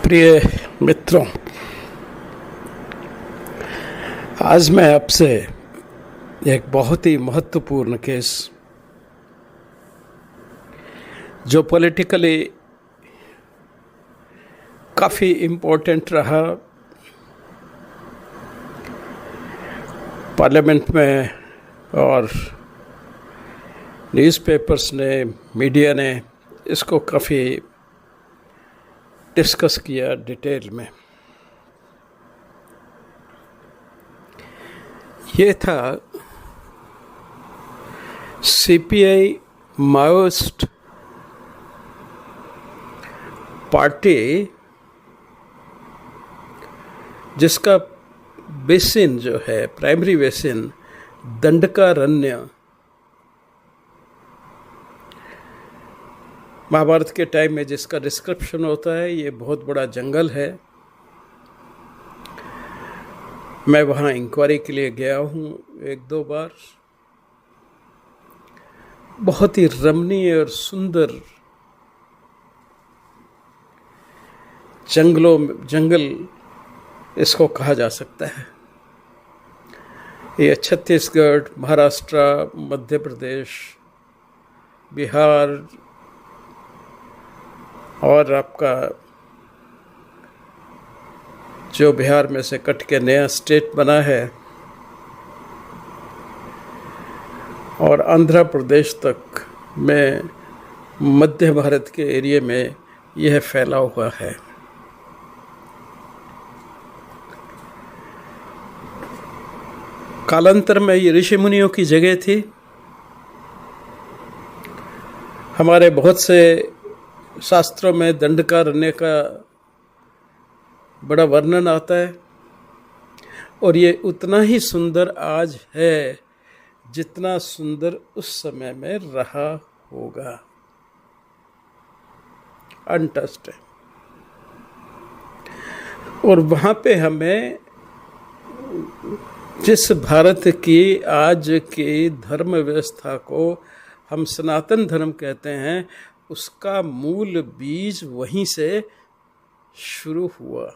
प्रिय मित्रों, आज मैं आपसे एक बहुत ही महत्वपूर्ण केस जो पॉलिटिकली काफ़ी इम्पोर्टेंट रहा, पार्लियामेंट में और न्यूज़पेपर्स ने, मीडिया ने इसको काफ़ी डिस्कस किया डिटेल में। ये था सीपीआई माओइस्ट पार्टी, जिसका बेसिन जो है, प्राइमरी बेसिन दंडकारण्य, महाभारत के टाइम में जिसका डिस्क्रिप्शन होता है, ये बहुत बड़ा जंगल है। मैं वहाँ इंक्वायरी के लिए गया हूँ एक दो बार। बहुत ही रमणीय और सुंदर जंगल इसको कहा जा सकता है। ये छत्तीसगढ़, महाराष्ट्र, मध्य प्रदेश, बिहार और आपका जो बिहार में से कट के नया स्टेट बना है, और आंध्र प्रदेश तक में मध्य भारत के एरिया में यह फैला हुआ है। कालांतर में ये ऋषि मुनियों की जगह थी। हमारे बहुत से शास्त्रों में दंडकारण्य का बड़ा वर्णन आता है, और ये उतना ही सुंदर आज है जितना सुंदर उस समय में रहा होगा। अनटच्ड है। और वहाँ पे हमें जिस भारत की आज की धर्म व्यवस्था को हम सनातन धर्म कहते हैं, उसका मूल बीज वहीं से शुरू हुआ।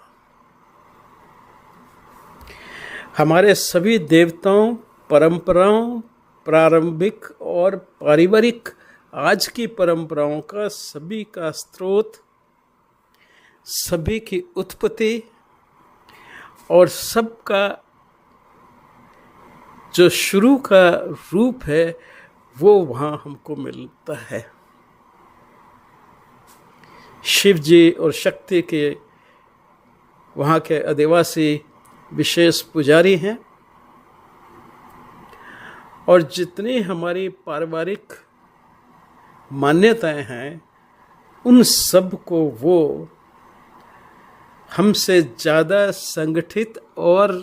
हमारे सभी देवताओं, परंपराओं, प्रारंभिक और पारिवारिक आज की परंपराओं का सभी का स्रोत, सभी की उत्पत्ति और सबका जो शुरू का रूप है, वो वहाँ हमको मिलता है। शिव जी और शक्ति के वहाँ के आदिवासी विशेष पुजारी हैं, और जितनी हमारी पारिवारिक मान्यताएं हैं, उन सब को वो हमसे ज़्यादा संगठित और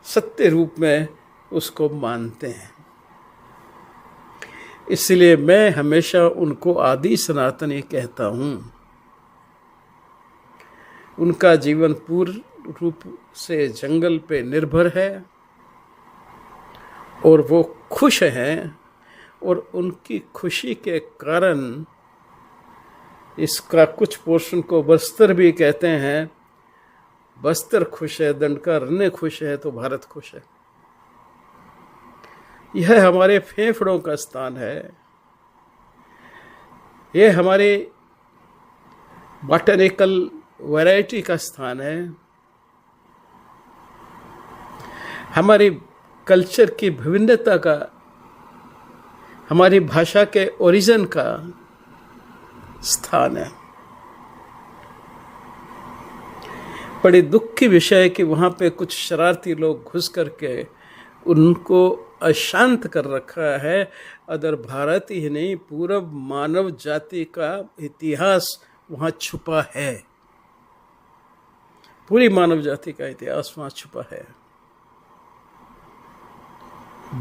सत्य रूप में उसको मानते हैं। इसलिए मैं हमेशा उनको आदि सनातनी कहता हूँ। उनका जीवन पूर्ण रूप से जंगल पे निर्भर है, और वो खुश हैं, और उनकी खुशी के कारण इसका कुछ पोर्शन को बस्तर भी कहते हैं। बस्तर खुश है, दंडकारण्य खुश है, तो भारत खुश है। यह हमारे फेफड़ों का स्थान है। यह हमारे बॉटनिकल वैरायटी का स्थान है। हमारी कल्चर की विभिन्नता का, हमारी भाषा के ओरिजिन का स्थान है। बड़े दुख की विषय है कि वहाँ पे कुछ शरारती लोग घुस करके उनको अशांत कर रखा है। अदर भारत ही नहीं, पूरा मानव जाति का इतिहास वहाँ छुपा है। पूरी मानव जाति का इतिहास वहाँ छुपा है।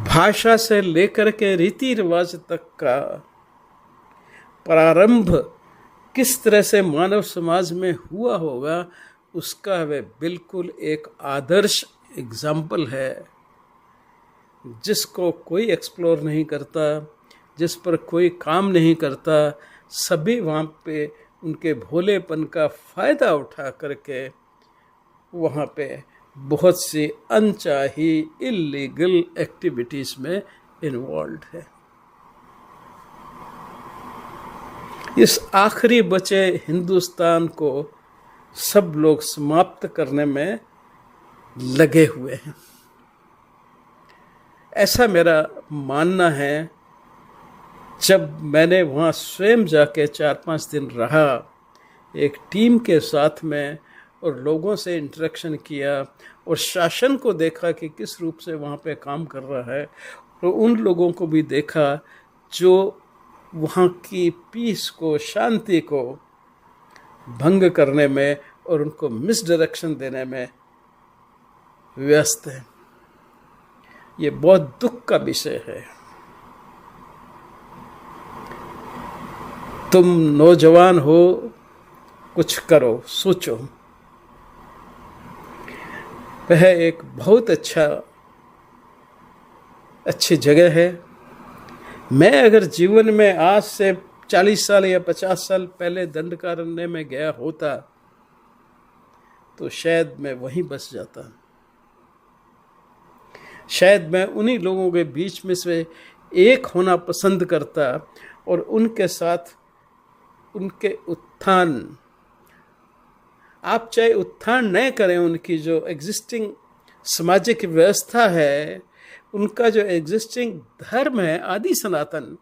भाषा से लेकर के रीति रिवाज तक का प्रारंभ किस तरह से मानव समाज में हुआ होगा, उसका वह बिल्कुल एक आदर्श एग्जाम्पल है, जिसको कोई एक्सप्लोर नहीं करता, जिस पर कोई काम नहीं करता। सभी वहाँ पे उनके भोलेपन का फ़ायदा उठा करके वहाँ पे बहुत सी अनचाही इलीगल एक्टिविटीज़ में इन्वॉल्व है। इस आखिरी बचे हिंदुस्तान को सब लोग समाप्त करने में लगे हुए हैं, ऐसा मेरा मानना है। जब मैंने वहाँ स्वयं जाके 4-5 दिन रहा, एक टीम के साथ में, और लोगों से इंटरेक्शन किया और शासन को देखा कि किस रूप से वहाँ पे काम कर रहा है, और उन लोगों को भी देखा जो वहाँ की पीस को, शांति को भंग करने में और उनको मिसडायरेक्शन देने में व्यस्त है। ये बहुत दुख का विषय है। तुम नौजवान हो, कुछ करो, सोचो। वह एक बहुत अच्छी जगह है। मैं अगर जीवन में आज से 40 साल या 50 साल पहले दंडकारण्य में गया होता तो शायद मैं वहीं बस जाता। शायद मैं उन्हीं लोगों के बीच में से एक होना पसंद करता और उनके साथ उनके उत्थान, आप चाहे उत्थान न करें, उनकी जो एग्जिस्टिंग सामाजिक व्यवस्था है, उनका जो एग्जिस्टिंग धर्म है आदि सनातन,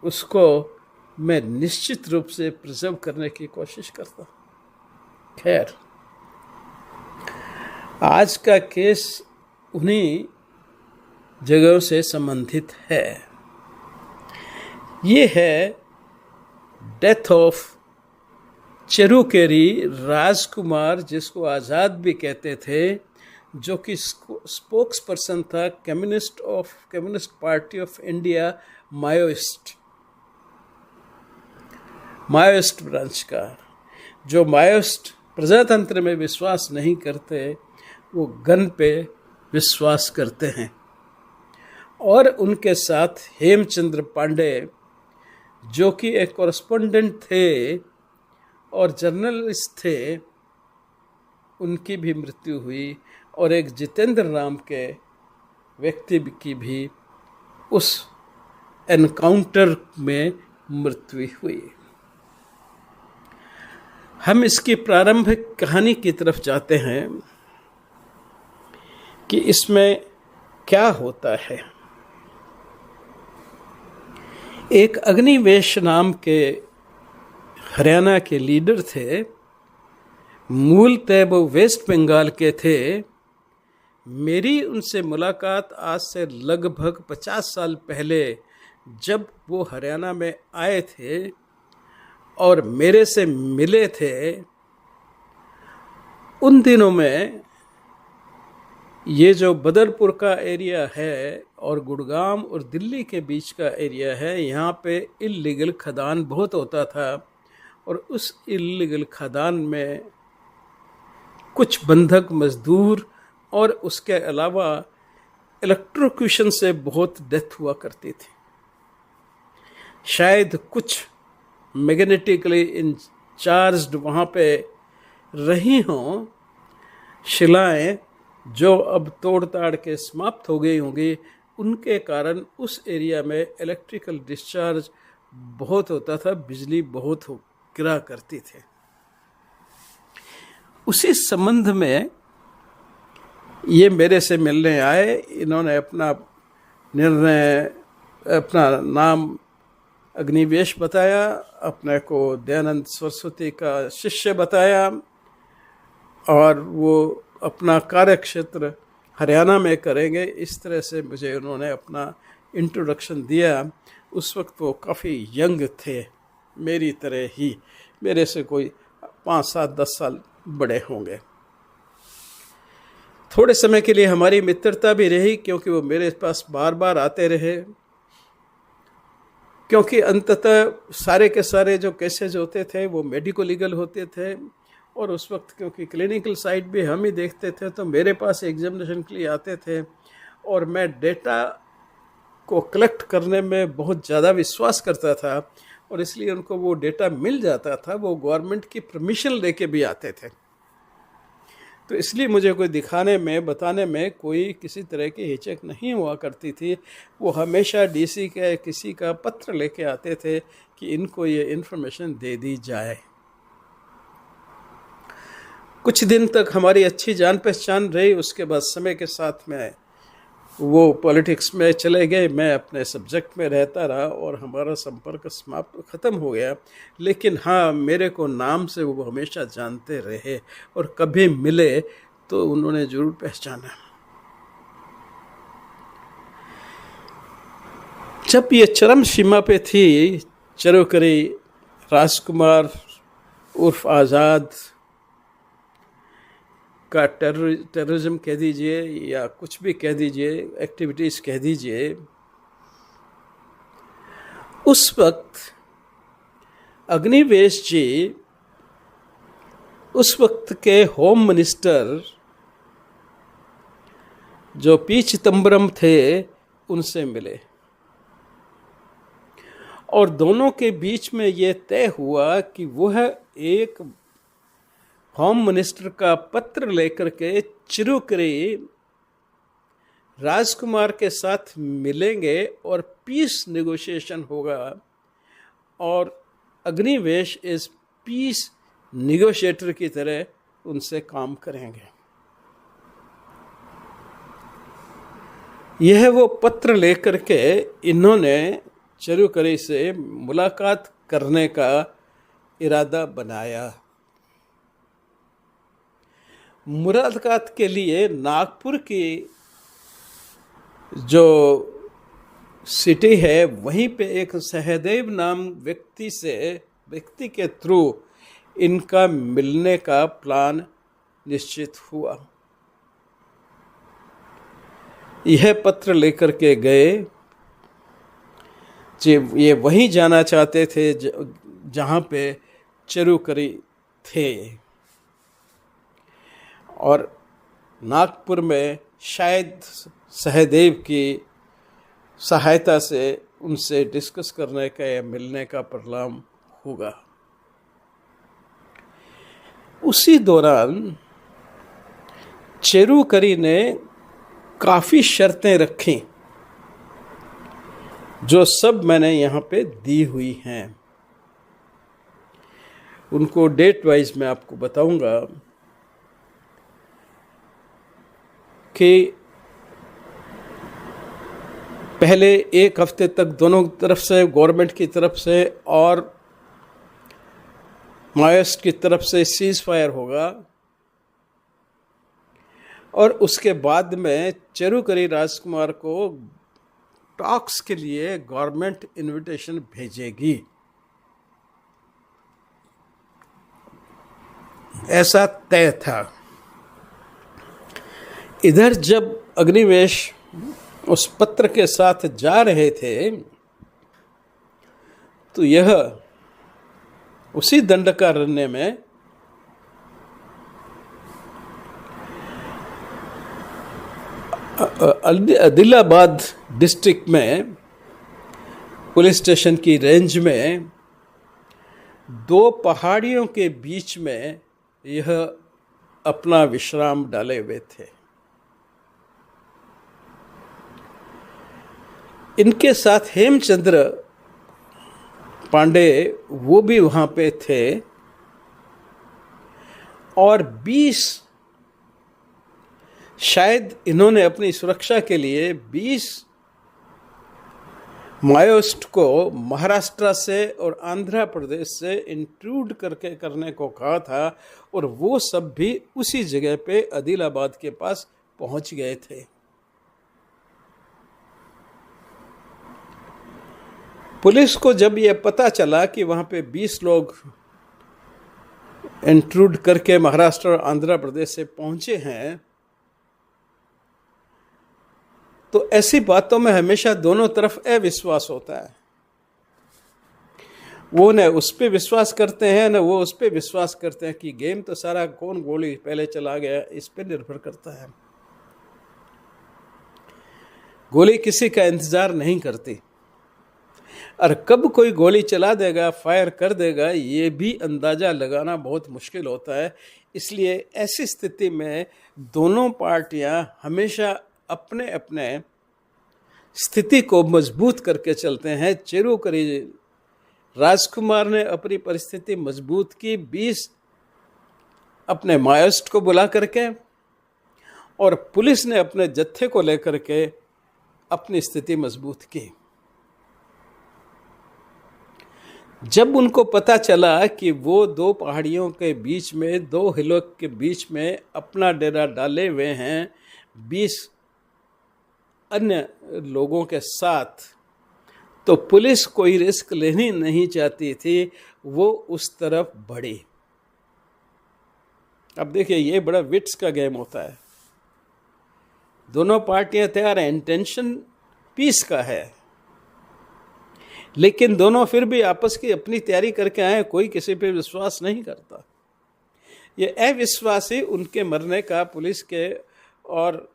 उसको मैं निश्चित रूप से प्रिजर्व करने की कोशिश करता। खैर, आज का केस उन्हीं जगहों से संबंधित है। ये है डेथ ऑफ चेरुकेरी राजकुमार, जिसको आज़ाद भी कहते थे, जो कि स्पोक्स पर्सन था communist party of India, Maoist branch का। जो माओइस्ट प्रजातंत्र में विश्वास नहीं करते, वो गन पे विश्वास करते हैं। और उनके साथ हेमचंद्र पांडे, जो कि एक कॉरेस्पोंडेंट थे और जर्नलिस्ट थे, उनकी भी मृत्यु हुई। और एक जितेंद्र नाम के व्यक्ति की भी उस एनकाउंटर में मृत्यु हुई। हम इसकी प्रारंभिक कहानी की तरफ जाते हैं कि इसमें क्या होता है। एक अग्निवेश नाम के हरियाणा के लीडर थे, मूलतः वो वेस्ट बंगाल के थे। मेरी उनसे मुलाकात आज से लगभग 50 साल पहले, जब वो हरियाणा में आए थे और मेरे से मिले थे। उन दिनों में ये जो बदरपुर का एरिया है और गुड़गांव और दिल्ली के बीच का एरिया है, यहाँ पे इल्लीगल खदान बहुत होता था। और उस इल्लीगल खदान में कुछ बंधक मजदूर और उसके अलावा इलेक्ट्रोक्यूशन से बहुत डेथ हुआ करती थी। शायद कुछ मैग्नेटिकली इंचार्ज्ड वहाँ पे रही हों शिलाएं, जो अब तोड़ ताड़ के समाप्त हो गई होंगी। उनके कारण उस एरिया में इलेक्ट्रिकल डिस्चार्ज बहुत होता था, बिजली बहुत गिरा करती थी। उसी संबंध में ये मेरे से मिलने आए। इन्होंने अपना निर्णय, अपना नाम अग्निवेश बताया, अपने को दयानंद सरस्वती का शिष्य बताया, और वो अपना कार्यक्षेत्र हरियाणा में करेंगे। इस तरह से मुझे उन्होंने अपना इंट्रोडक्शन दिया। उस वक्त वो काफ़ी यंग थे, मेरी तरह ही, मेरे से कोई 5, 7, 10 साल बड़े होंगे। थोड़े समय के लिए हमारी मित्रता भी रही, क्योंकि वो मेरे पास बार बार आते रहे। क्योंकि अंततः सारे के सारे जो केसेज होते थे वो मेडिको लीगल होते थे, और उस वक्त क्योंकि क्लिनिकल साइड भी हम ही देखते थे, तो मेरे पास एग्जामिनेशन के लिए आते थे। और मैं डेटा को कलेक्ट करने में बहुत ज़्यादा विश्वास करता था, और इसलिए उनको वो डेटा मिल जाता था। वो गवर्नमेंट की परमिशन लेके भी आते थे। तो इसलिए मुझे कोई दिखाने में, बताने में कोई किसी तरह की हिचक नहीं हुआ करती थी। वो हमेशा डीसी के किसी का पत्र लेके आते थे कि इनको ये इन्फॉर्मेशन दे दी जाए। कुछ दिन तक हमारी अच्छी जान पहचान रही। उसके बाद समय के साथ में वो पॉलिटिक्स में चले गए, मैं अपने सब्जेक्ट में रहता रहा और हमारा संपर्क समाप्त ख़त्म हो गया। लेकिन हाँ, मेरे को नाम से वो हमेशा जानते रहे और कभी मिले तो उन्होंने ज़रूर पहचाना। जब ये चरम सीमा पे थी, चरोकरी राजकुमार उर्फ आज़ाद का टेररिज्म कह दीजिए या कुछ भी कह दीजिए, एक्टिविटीज़ कह दीजिए, उस वक्त अग्निवेश जी उस वक्त के होम मिनिस्टर जो पी चिदम्बरम थे उनसे मिले और दोनों के बीच में ये तय हुआ कि वह एक होम मिनिस्टर का पत्र लेकर के चिरुकरी राजकुमार के साथ मिलेंगे और पीस नेगोशिएशन होगा और अग्निवेश इस पीस नेगोशिएटर की तरह उनसे काम करेंगे। यह वो पत्र लेकर के इन्होंने चिरुकरी से मुलाकात करने का इरादा बनाया। मुलाकात के लिए नागपुर की जो सिटी है वहीं पे एक सहदेव नाम व्यक्ति के थ्रू इनका मिलने का प्लान निश्चित हुआ। यह पत्र लेकर के गए। ये वहीं जाना चाहते थे जहाँ पे चिरुकरी थे और नागपुर में शायद सहदेव की सहायता से उनसे डिस्कस करने का या मिलने का प्रोग्राम होगा। उसी दौरान चिरुकरी ने काफ़ी शर्तें रखी जो सब मैंने यहाँ पे दी हुई हैं। उनको डेट वाइज मैं आपको बताऊंगा कि पहले एक हफ्ते तक दोनों तरफ से, गवर्नमेंट की तरफ से और माओइस्ट की तरफ से सीज फायर होगा और उसके बाद में चिरुकरी राजकुमार को टॉक्स के लिए गवर्नमेंट इनविटेशन भेजेगी। ऐसा तय था। इधर जब अग्निवेश उस पत्र के साथ जा रहे थे तो यह उसी दंडकारण्य में आदिलाबाद डिस्ट्रिक्ट में पुलिस स्टेशन की रेंज में दो पहाड़ियों के बीच में यह अपना विश्राम डाले हुए थे। इनके साथ हेमचंद्र पांडे वो भी वहाँ पे थे और 20 शायद इन्होंने अपनी सुरक्षा के लिए 20 माओइस्ट को महाराष्ट्र से और आंध्र प्रदेश से इंट्रूड करने को कहा था और वो सब भी उसी जगह पे आदिलाबाद के पास पहुंच गए थे। पुलिस को जब यह पता चला कि वहाँ पे 20 लोग इंट्रूड करके महाराष्ट्र और आंध्र प्रदेश से पहुँचे हैं, तो ऐसी बातों में हमेशा दोनों तरफ अविश्वास होता है। वो न उस पर विश्वास करते हैं न वो उस पर विश्वास करते हैं कि गेम तो सारा कौन गोली पहले चला गया इस पर निर्भर करता है। गोली किसी का इंतजार नहीं करती। और कब कोई गोली चला देगा, फायर कर देगा, ये भी अंदाज़ा लगाना बहुत मुश्किल होता है। इसलिए ऐसी स्थिति में दोनों पार्टियां हमेशा अपने अपने स्थिति को मजबूत करके चलते हैं। चिरुकरी राजकुमार ने अपनी परिस्थिति मजबूत की 20 अपने मायोइस्ट को बुला करके, और पुलिस ने अपने जत्थे को लेकर के अपनी स्थिति मजबूत की। जब उनको पता चला कि वो दो पहाड़ियों के बीच में, दो हिलोक के बीच में अपना डेरा डाले हुए हैं 20 अन्य लोगों के साथ, तो पुलिस कोई रिस्क लेनी नहीं चाहती थी, वो उस तरफ बढ़ी। अब देखिए, ये बड़ा विट्स का गेम होता है। दोनों पार्टियां तैयार हैं, इंटेंशन पीस का है, लेकिन दोनों फिर भी आपस की अपनी तैयारी करके आए। कोई किसी पे विश्वास नहीं करता। ये अविश्वास ही उनके मरने का, पुलिस के और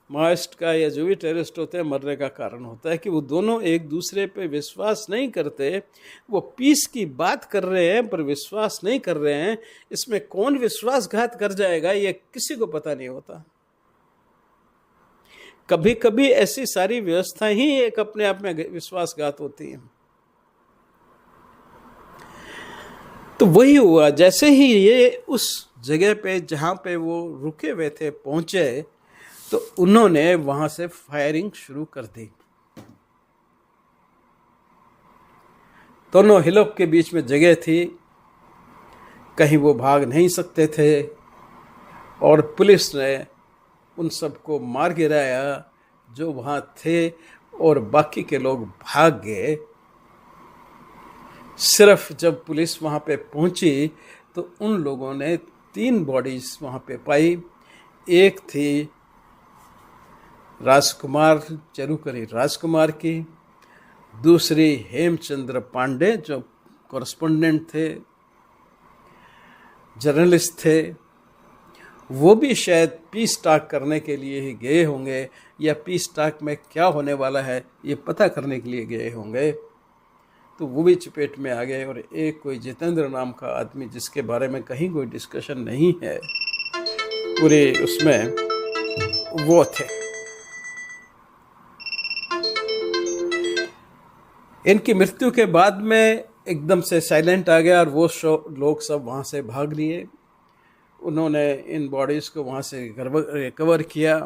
माओइस्ट का या जो भी टेररिस्ट होते हैं, मरने का कारण होता है कि वो दोनों एक दूसरे पे विश्वास नहीं करते। वो पीस की बात कर रहे हैं पर विश्वास नहीं कर रहे हैं। इसमें कौन विश्वासघात कर जाएगा ये किसी को पता नहीं होता। कभी कभी ऐसी सारी व्यवस्था ही एक अपने आप में विश्वासघात होती है। तो वही हुआ। जैसे ही ये उस जगह पे जहां पे वो रुके हुए थे पहुंचे, तो उन्होंने वहां से फायरिंग शुरू कर दी। दोनों हिलोक के बीच में जगह थी, कहीं वो भाग नहीं सकते थे, और पुलिस ने उन सबको मार गिराया जो वहाँ थे, और बाकी के लोग भाग गए। सिर्फ जब पुलिस वहाँ पे पहुँची तो उन लोगों ने 3 बॉडीज वहाँ पे पाई। एक थी राजकुमार, चिरुकरी राजकुमार की, दूसरी हेमचंद्र पांडे जो कॉरेस्पोंडेंट थे, जर्नलिस्ट थे। वो भी शायद पीस टॉक करने के लिए ही गए होंगे, या पीस टॉक में क्या होने वाला है ये पता करने के लिए गए होंगे। तो वो भी चपेट में आ गए। और एक कोई जितेंद्र नाम का आदमी, जिसके बारे में कहीं कोई डिस्कशन नहीं है पूरे उसमें, वो थे। इनकी मृत्यु के बाद में एकदम से साइलेंट आ गया, और वो लोग सब वहाँ से भाग लिए। उन्होंने इन बॉडीज़ को वहाँ से रिकवर किया,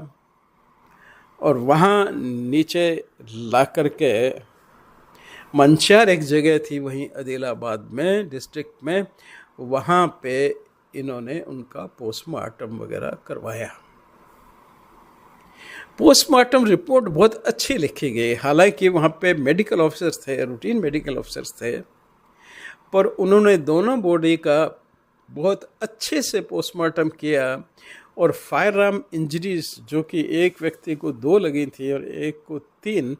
और वहाँ नीचे ला कर के मंचार एक जगह थी वहीं आदिलाबाद में डिस्ट्रिक्ट में, वहाँ पे इन्होंने उनका पोस्टमार्टम वगैरह करवाया। पोस्टमार्टम रिपोर्ट बहुत अच्छी लिखी गई। हालांकि वहाँ पे मेडिकल ऑफिसर्स थे, रूटीन मेडिकल ऑफिसर्स थे, पर उन्होंने दोनों बॉडी का बहुत अच्छे से पोस्टमार्टम किया। और फायर आर्म इंजरीज, जो कि एक व्यक्ति को 2 लगी थी और एक को 3,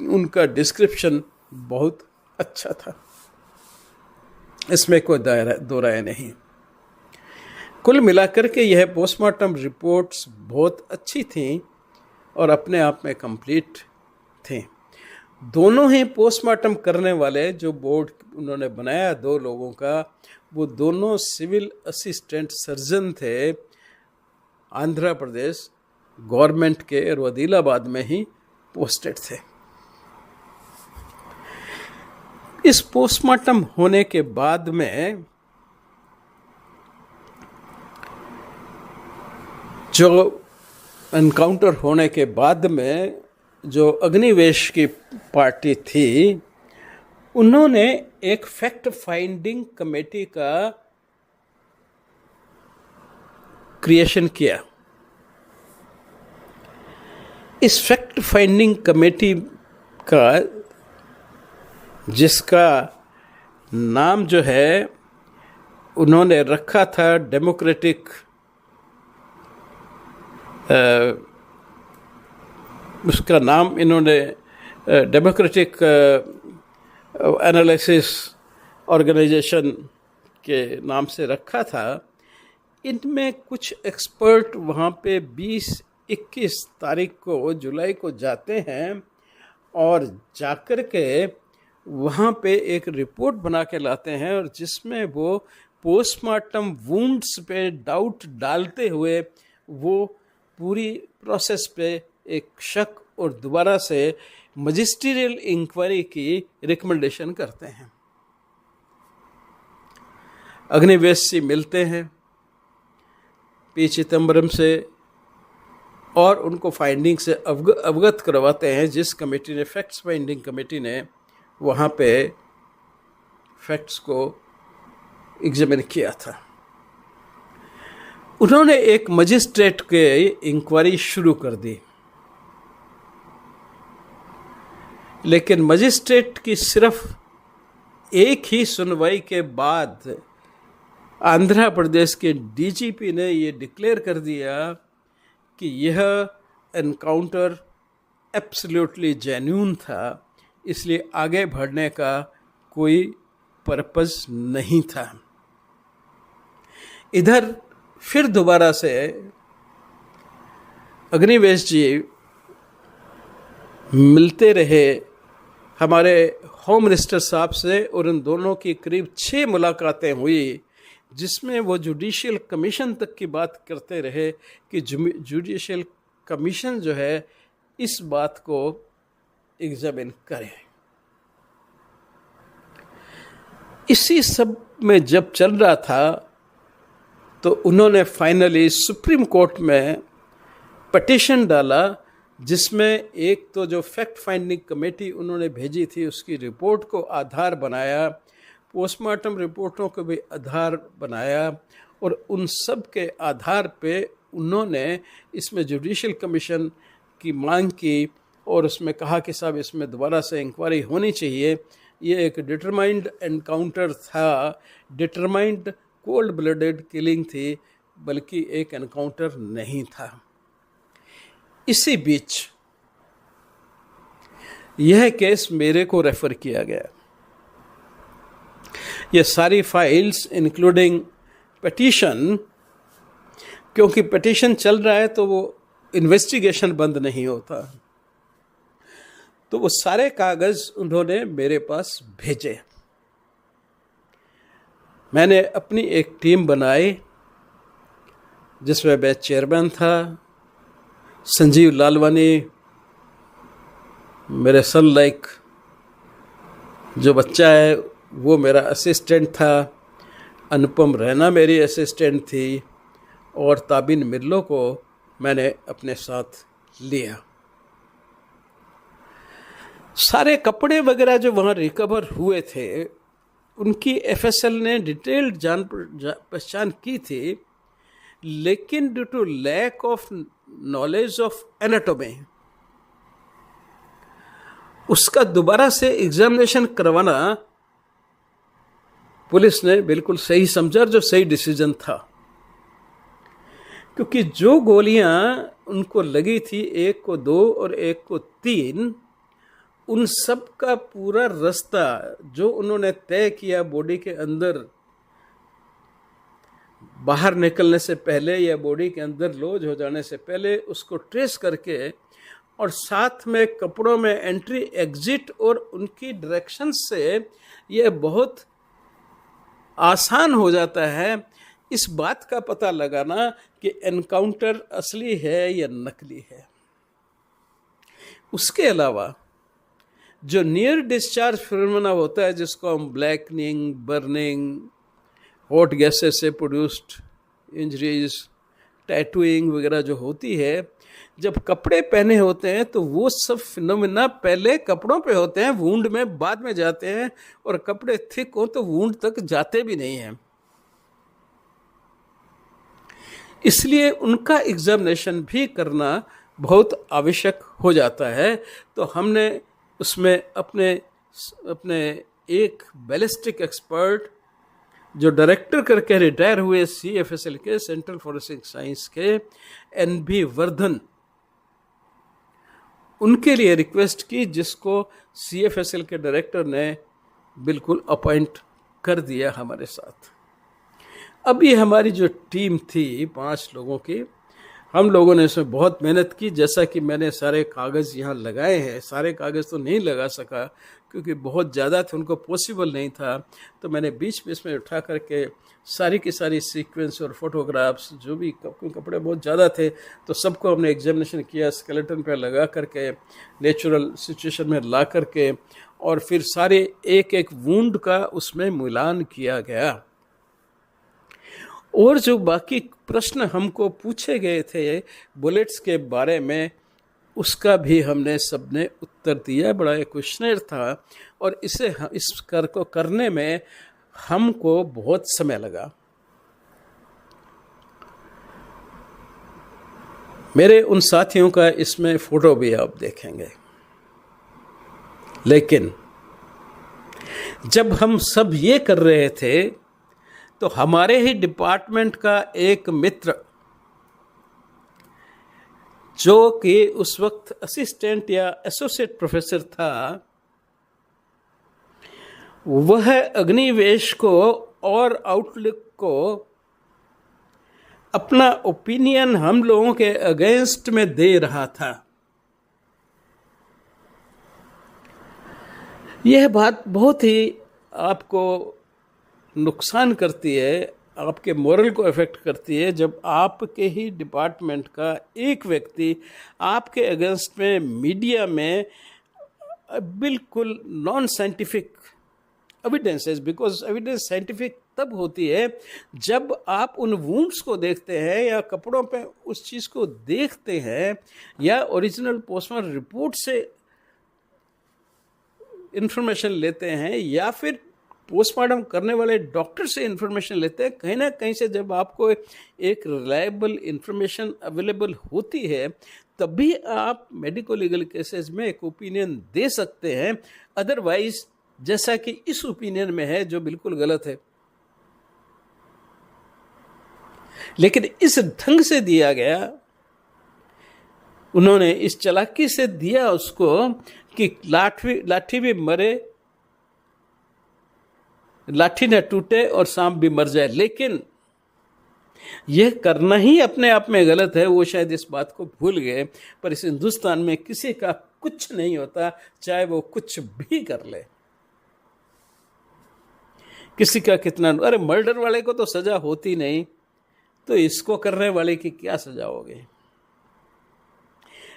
उनका डिस्क्रिप्शन बहुत अच्छा था। इसमें कोई दो राय नहीं। कुल मिलाकर के यह पोस्टमार्टम रिपोर्ट्स बहुत अच्छी थीं और अपने आप में कंप्लीट थीं। दोनों ही पोस्टमार्टम करने वाले जो बोर्ड उन्होंने बनाया 2 लोगों का, वो दोनों सिविल असिस्टेंट सर्जन थे, आंध्र प्रदेश गवर्नमेंट के और आदिलाबाद में ही पोस्टेड थे। इस पोस्टमार्टम होने के बाद में जो एनकाउंटर होने के बाद में जो अग्निवेश की पार्टी थी, उन्होंने एक फैक्ट फाइंडिंग कमेटी का क्रिएशन किया। इस फैक्ट फाइंडिंग कमेटी का, जिसका नाम जो है उन्होंने रखा था डेमोक्रेटिक, उसका नाम इन्होंने डेमोक्रेटिक एनालिसिस ऑर्गेनाइजेशन के नाम से रखा था। इनमें कुछ एक्सपर्ट वहाँ पे 20-21 तारीख को, जुलाई को जाते हैं और जाकर के वहाँ पे एक रिपोर्ट बना के लाते हैं, और जिसमें वो पोस्टमार्टम वुंड्स पे डाउट डालते हुए वो पूरी प्रोसेस पे एक शक और दोबारा से मजिस्ट्रियल इंक्वायरी की रिकमेंडेशन करते हैं। अग्निवेश जी मिलते हैं पी चिदम्बरम से और उनको फाइंडिंग से अवगत करवाते हैं, जिस कमेटी ने, फैक्ट्स फाइंडिंग कमेटी ने वहाँ पे फैक्ट्स को एग्जामिन किया था। उन्होंने एक मजिस्ट्रेट के इंक्वायरी शुरू कर दी, लेकिन मजिस्ट्रेट की सिर्फ एक ही सुनवाई के बाद आंध्र प्रदेश के डीजीपी ने ये डिक्लेयर कर दिया कि यह एनकाउंटर एब्सोल्युटली जेन्युइन था, इसलिए आगे बढ़ने का कोई पर्पस नहीं था। इधर फिर दोबारा से अग्निवेश जी मिलते रहे हमारे होम मिनिस्टर साहब से, और इन दोनों की करीब 6 मुलाकातें हुई, जिसमें वो जुडिशियल कमीशन तक की बात करते रहे कि जुडिशियल कमीशन जो है इस बात को एग्जामिन करे। इसी सब में जब चल रहा था तो उन्होंने फाइनली सुप्रीम कोर्ट में पिटीशन डाला, जिसमें एक तो जो फैक्ट फाइंडिंग कमेटी उन्होंने भेजी थी उसकी रिपोर्ट को आधार बनाया, पोस्टमार्टम रिपोर्टों को भी आधार बनाया, और उन सब के आधार पे उन्होंने इसमें जुडिशियल कमीशन की मांग की, और उसमें कहा कि साहब इसमें दोबारा से इंक्वायरी होनी चाहिए। ये एक डिटरमाइंड एनकाउंटर था, डिटरमाइंड कोल्ड ब्लडेड किलिंग थी, बल्कि एक एनकाउंटर नहीं था। इसी बीच यह केस मेरे को रेफर किया गया। ये सारी फाइल्स इंक्लूडिंग पिटीशन, क्योंकि पिटीशन चल रहा है तो वो इन्वेस्टिगेशन बंद नहीं होता, तो वो सारे कागज उन्होंने मेरे पास भेजे। मैंने अपनी एक टीम बनाई जिसमें मैं चेयरमैन था, संजीव लालवानी मेरे सन लाइक जो बच्चा है वो मेरा असिस्टेंट था, अनुपम रैना मेरी असिस्टेंट थी, और ताबिन मिर्लो को मैंने अपने साथ लिया। सारे कपड़े वगैरह जो वहाँ रिकवर हुए थे उनकी एफएसएल ने डिटेल्ड पहचान की थी, लेकिन due to lack of knowledge of anatomy उसका दोबारा से एग्जामिनेशन करवाना पुलिस ने बिल्कुल सही समझा, जो सही डिसीजन था, क्योंकि जो गोलियां उनको लगी थी, एक को 2 और एक को 3, उन सब का पूरा रास्ता जो उन्होंने तय किया बॉडी के अंदर बाहर निकलने से पहले या बॉडी के अंदर लॉज हो जाने से पहले, उसको ट्रेस करके, और साथ में कपड़ों में एंट्री एग्जिट और उनकी डायरेक्शन से यह बहुत आसान हो जाता है इस बात का पता लगाना कि एनकाउंटर असली है या नकली है। उसके अलावा जो नियर डिस्चार्ज फिनोमेना होता है, जिसको हम ब्लैकनिंग, बर्निंग, हॉट गैसेस से प्रोड्यूस्ड इंजरीज, टैटूइंग वगैरह जो होती है, जब कपड़े पहने होते हैं तो वो सब फिनोमेना पहले कपड़ों पे होते हैं, वूंड में बाद में जाते हैं, और कपड़े थिक हो तो वूंड तक जाते भी नहीं हैं। इसलिए उनका एग्जामिनेशन भी करना बहुत आवश्यक हो जाता है। तो हमने उसमें अपने एक बैलिस्टिक एक्सपर्ट जो डायरेक्टर करके रिटायर हुए CFSL के, सेंट्रल फॉरेंसिक साइंस के, NB वर्धन, उनके लिए रिक्वेस्ट की, जिसको CFSL के डायरेक्टर ने बिल्कुल अपॉइंट कर दिया हमारे साथ। अब ये हमारी जो टीम थी 5 लोगों की, हम लोगों ने इसमें बहुत मेहनत की। जैसा कि मैंने सारे कागज़ यहाँ लगाए हैं, सारे कागज़ तो नहीं लगा सका क्योंकि बहुत ज़्यादा थे, उनको पॉसिबल नहीं था। तो मैंने बीच बीच में उठा करके सारी की सारी सीक्वेंस और फोटोग्राफ्स, जो भी कपड़े बहुत ज़्यादा थे, तो सबको हमने एग्जामिनेशन किया, स्केलेटन पे लगा करके, नेचुरल सिचुएशन में ला करके, और फिर सारे एक एक वुंड का उसमें मिलान किया गया। और जो बाकी प्रश्न हमको पूछे गए थे बुलेट्स के बारे में, उसका भी हमने सबने उत्तर दिया। बड़ा एक क्वेश्चनर था और इस कर को करने में हमको बहुत समय लगा। मेरे उन साथियों का इसमें फोटो भी आप देखेंगे। लेकिन जब हम सब ये कर रहे थे तो हमारे ही डिपार्टमेंट का एक मित्र, जो कि उस वक्त असिस्टेंट या एसोसिएट प्रोफेसर था, वह अग्निवेश को और आउटलुक को अपना ओपिनियन हम लोगों के अगेंस्ट में दे रहा था। यह बात बहुत ही आपको नुकसान करती है, आपके मोरल को इफेक्ट करती है, जब आपके ही डिपार्टमेंट का एक व्यक्ति आपके अगेंस्ट में मीडिया में बिल्कुल non scientific evidences, because evidence scientific तब होती है जब आप उन वुंड्स को देखते हैं या कपड़ों पे उस चीज़ को देखते हैं या ओरिजिनल पोस्टमार्टम रिपोर्ट से इंफॉर्मेशन लेते हैं या फिर पोस्टमार्टम करने वाले डॉक्टर से इंफॉर्मेशन लेते हैं। कहीं ना कहीं से जब आपको एक रिलायबल इंफॉर्मेशन अवेलेबल होती है, तभी आप मेडिको लीगल केसेस में एक ओपिनियन दे सकते हैं। अदरवाइज जैसा कि इस ओपिनियन में है, जो बिल्कुल गलत है, लेकिन इस ढंग से दिया गया, उन्होंने इस चालाकी से दिया उसको कि लाठी भी मरे, लाठी न टूटे और सांप भी मर जाए। लेकिन यह करना ही अपने आप में गलत है। वो शायद इस बात को भूल गए, पर इस हिंदुस्तान में किसी का कुछ नहीं होता, चाहे वो कुछ भी कर ले। किसी का कितना, अरे मर्डर वाले को तो सजा होती नहीं, तो इसको करने वाले की क्या सजा होगी।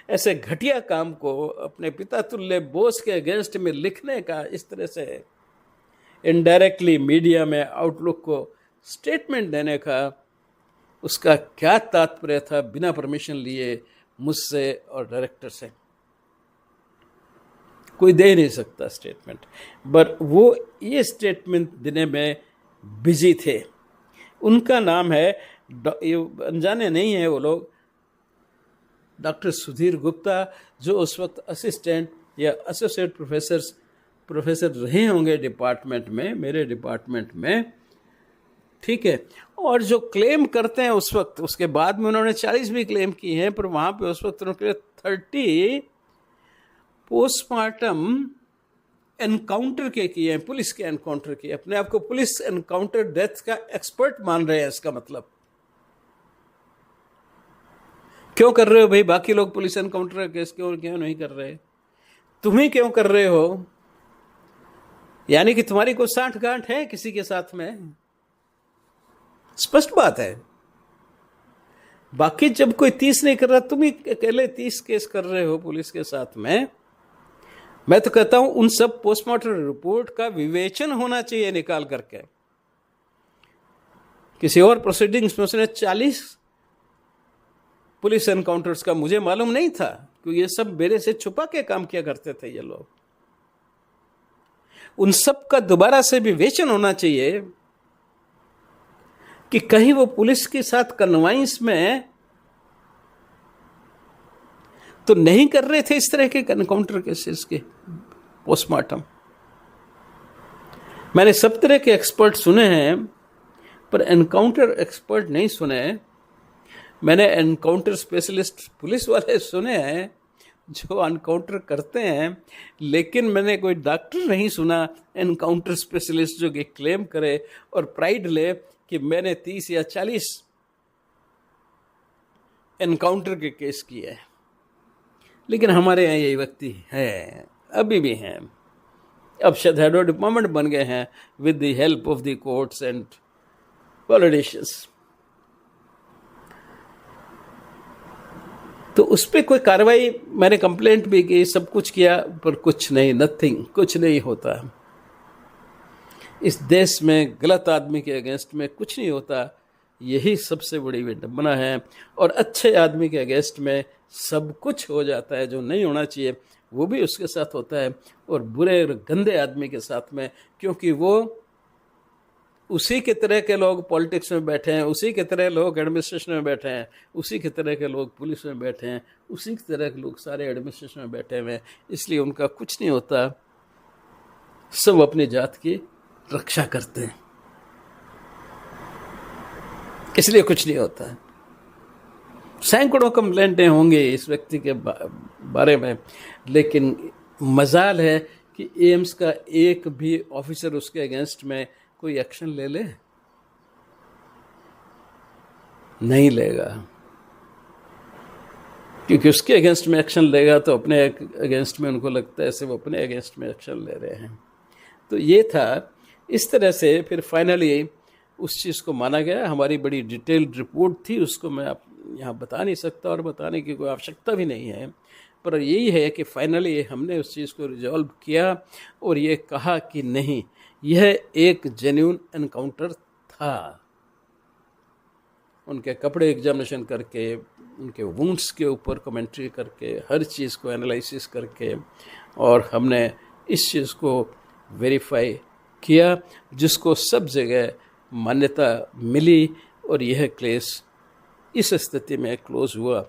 ऐसे घटिया काम को अपने पिता तुल्य बोस के अगेंस्ट में लिखने का, इस तरह से इनडायरेक्टली मीडिया में आउटलुक को स्टेटमेंट देने का, उसका क्या तात्पर्य था बिना परमिशन लिए मुझसे और डायरेक्टर से? कोई दे नहीं सकता स्टेटमेंट, पर वो ये स्टेटमेंट देने में बिजी थे। उनका नाम है, अनजाने नहीं है वो लोग, डॉक्टर सुधीर गुप्ता, जो उस वक्त असिस्टेंट या एसोसिएट प्रोफेसर रहे होंगे डिपार्टमेंट में, मेरे डिपार्टमेंट में, ठीक है। और जो क्लेम करते हैं उस वक्त, उसके बाद में उन्होंने 40 भी क्लेम की हैं, पर वहाँ पे उस वक्त उन्होंने 30 पोस्टमार्टम एनकाउंटर के किए हैं, पुलिस के एनकाउंटर किए। अपने आप को पुलिस एनकाउंटर डेथ का एक्सपर्ट मान रहे हैं। इसका मतलब क्यों कर रहे हो भाई? बाकी लोग पुलिस एनकाउंटर का केस क्यों नहीं कर रहे? तुम ही क्यों कर रहे हो? यानी कि तुम्हारी कोई साठ गांठ है किसी के साथ में? स्पष्ट बात है। बाकी जब कोई 30 नहीं कर रहा, तुम ही अकेले 30 केस कर रहे हो पुलिस के साथ में। मैं तो कहता हूं उन सब पोस्टमार्टम रिपोर्ट का विवेचन होना चाहिए निकाल करके। किसी और प्रोसीडिंग्स में उसने 40 पुलिस एनकाउंटर्स का, मुझे मालूम नहीं था, क्योंकि ये सब मेरे से छुपा के काम किया करते थे ये लोग। उन सब का दोबारा से विवेचन होना चाहिए कि कहीं वो पुलिस के साथ कन्वाइंस में तो नहीं कर रहे थे इस तरह के एनकाउंटर केसेस के पोस्टमार्टम। मैंने सब तरह के एक्सपर्ट सुने हैं, पर एनकाउंटर एक्सपर्ट नहीं सुने। मैंने एनकाउंटर स्पेशलिस्ट पुलिस वाले सुने हैं जो एनकाउंटर करते हैं, लेकिन मैंने कोई डॉक्टर नहीं सुना एनकाउंटर स्पेशलिस्ट जो कि क्लेम करे और प्राइड ले कि मैंने 30 या 40 एनकाउंटर के केस किए हैं, लेकिन हमारे यहाँ ये व्यक्ति हैं, अभी भी हैं। अब शहजादों डिपार्टमेंट बन गए हैं with the help of the courts and politicians. तो उस पर कोई कार्रवाई, मैंने कंप्लेंट भी की, सब कुछ किया, पर कुछ नहीं, नथिंग, कुछ नहीं होता। इस देश में गलत आदमी के अगेंस्ट में कुछ नहीं होता, यही सबसे बड़ी विडंबना है। और अच्छे आदमी के अगेंस्ट में सब कुछ हो जाता है, जो नहीं होना चाहिए वो भी उसके साथ होता है, और बुरे और गंदे आदमी के साथ में, क्योंकि वो उसी के तरह के लोग पॉलिटिक्स में बैठे हैं, उसी के तरह लोग एडमिनिस्ट्रेशन में बैठे हैं, उसी के तरह के लोग पुलिस में बैठे हैं, उसी की तरह के लोग सारे एडमिनिस्ट्रेशन में बैठे हुए हैं, इसलिए उनका कुछ नहीं होता। सब अपनी जात की रक्षा करते हैं, इसलिए कुछ नहीं होता है। सैकड़ों कंप्लेंटें होंगी इस व्यक्ति के बारे में, लेकिन मजाल है कि एम्स का एक भी ऑफिसर उसके अगेंस्ट में कोई एक्शन ले, नहीं लेगा, क्योंकि उसके अगेंस्ट में एक्शन लेगा तो अपने अगेंस्ट में उनको लगता है सिर्फ अपने अगेंस्ट में एक्शन ले रहे हैं। तो ये था, इस तरह से फिर फाइनली उस चीज़ को माना गया। हमारी बड़ी डिटेल्ड रिपोर्ट थी, उसको मैं आप यहाँ बता नहीं सकता और बताने की कोई आवश्यकता भी नहीं है, पर यही है कि फाइनली हमने उस चीज़ को रिजॉल्व किया और ये कहा कि नहीं, यह एक जेन्युइन एनकाउंटर था। उनके कपड़े एग्जामिनेशन करके, उनके वुंड्स के ऊपर कमेंट्री करके, हर चीज़ को एनालिसिस करके, और हमने इस चीज़ को वेरीफाई किया, जिसको सब जगह मान्यता मिली, और यह केस इस स्थिति में क्लोज हुआ।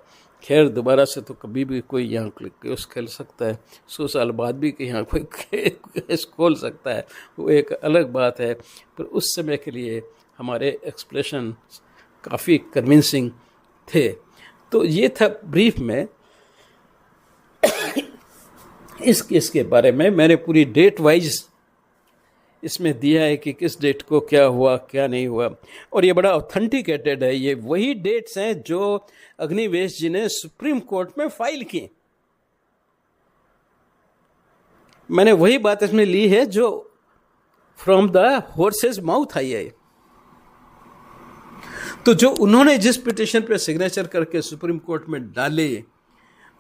खैर दोबारा से तो कभी भी कोई यहाँ केस खेल सकता है, 100 साल बाद भी कि यहाँ कोई केस खोल सकता है, वो एक अलग बात है, पर उस समय के लिए हमारे एक्सप्रेशन काफ़ी कन्विंसिंग थे। तो ये था ब्रीफ में इस केस के बारे में। मैंने पूरी डेट वाइज इसमें दिया है कि किस डेट को क्या हुआ, क्या नहीं हुआ, और ये बड़ा ऑथेंटिकेटेड है। ये वही डेट्स हैं जो अग्निवेश जी ने सुप्रीम कोर्ट में फाइल की। मैंने वही बात इसमें ली है जो from the horses mouth I है। तो जो उन्होंने जिस पिटिशन पे सिग्नेचर करके सुप्रीम कोर्ट में डाले,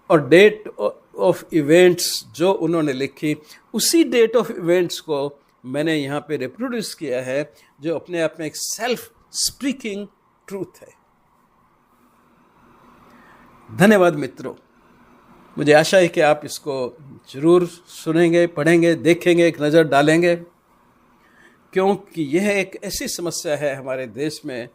और डेट ऑफ इवेंट्स जो उन्होंने लिखी, उसी डेट ऑफ इवेंट्स को मैंने यहाँ पे रिप्रोड्यूस किया है, जो अपने आप में एक सेल्फ स्पीकिंग ट्रूथ है। धन्यवाद मित्रों, मुझे आशा है कि आप इसको जरूर सुनेंगे, पढ़ेंगे, देखेंगे, एक नज़र डालेंगे, क्योंकि यह एक ऐसी समस्या है हमारे देश में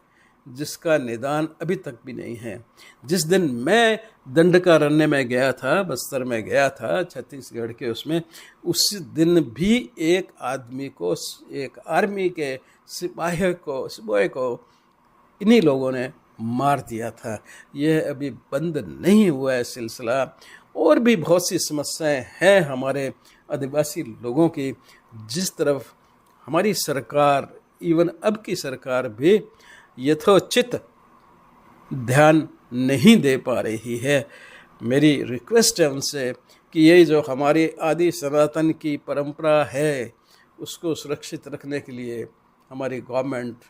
जिसका निदान अभी तक भी नहीं है। जिस दिन मैं दंडकारण्य में गया था, बस्तर में गया था, छत्तीसगढ़ के उसमें, उस दिन भी एक आदमी को, एक आर्मी के सिपाही को इन्हीं लोगों ने मार दिया था। यह अभी बंद नहीं हुआ है सिलसिला। और भी बहुत सी समस्याएं हैं हमारे आदिवासी लोगों की, जिस तरफ हमारी सरकार, इवन अब की सरकार भी यथोचित ध्यान नहीं दे पा रही है। मेरी रिक्वेस्ट है उनसे कि ये जो हमारी आदि सनातन की परंपरा है, उसको सुरक्षित रखने के लिए हमारी गवर्नमेंट